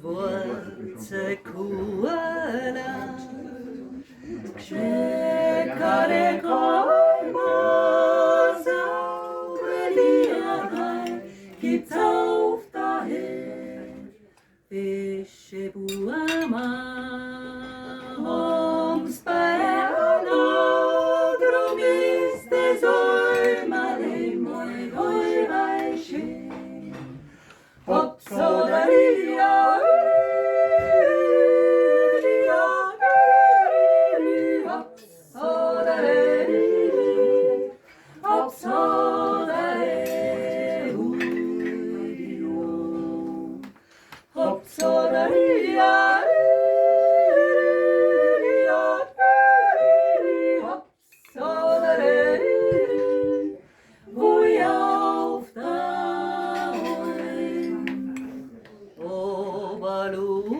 dworce kuala, krzekale kolma, sauberliagai, gibt's auf daher, Fische buama, ums Berna, drum ist es einmal moi weiche, hopp so da ria, hopp so da ria, hopp so da ria, hopp so da ria, hopp so da ria, hui auf da oi, o balu.